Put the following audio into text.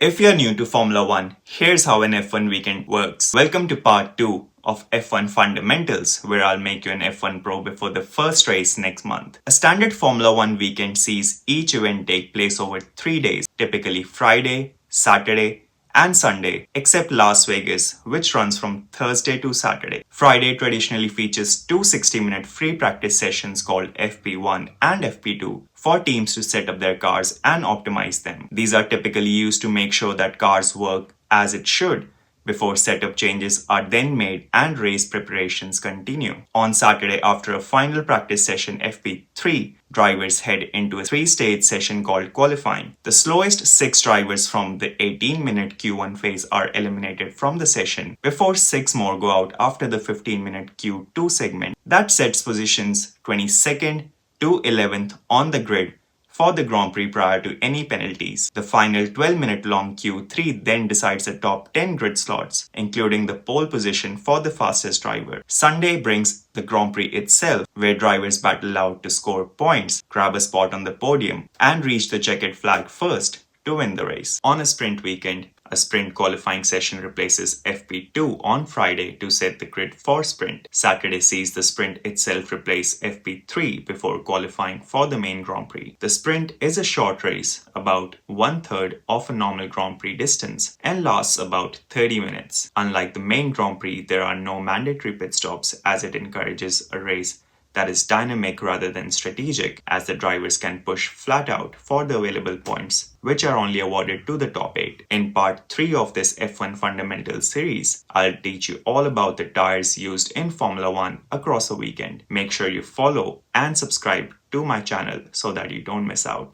If you're new to Formula One, here's how an F1 weekend works. Welcome to part 2 of F1 Fundamentals, where I'll make you an F1 pro before the first race next month. A standard Formula One weekend sees each event take place over 3 days, typically Friday, Saturday, and Sunday, except Las Vegas, which runs from Thursday to Saturday. Friday traditionally features two 60-minute free practice sessions called FP1 and FP2 for teams to set up their cars and optimize them. These are typically used to make sure that cars work as it should before setup changes are then made and race preparations continue. On Saturday, after a final practice session FP3, drivers head into a three-stage session called qualifying. The slowest 6 drivers from the 18-minute Q1 phase are eliminated from the session before 6 more go out after the 15-minute Q2 segment. That sets positions 22nd to 11th on the grid for the Grand Prix prior to any penalties. The final 12-minute long Q3 then decides the top 10 grid slots, including the pole position for the fastest driver. Sunday brings the Grand Prix itself, where drivers battle out to score points, grab a spot on the podium, and reach the checkered flag first to win the race. On a sprint weekend, a sprint qualifying session replaces FP2 on Friday to set the grid for sprint. Saturday sees the sprint itself replace FP3 before qualifying for the main Grand Prix. The sprint is a short race, about 1/3 of a normal Grand Prix distance, and lasts about 30 minutes. Unlike the main Grand Prix, there are no mandatory pit stops as it encourages a race that is dynamic rather than strategic, as the drivers can push flat out for the available points, which are only awarded to the top 8. In part 3 of this F1 Fundamentals series, I'll teach you all about the tires used in Formula One across a weekend. Make sure you follow and subscribe to my channel so that you don't miss out.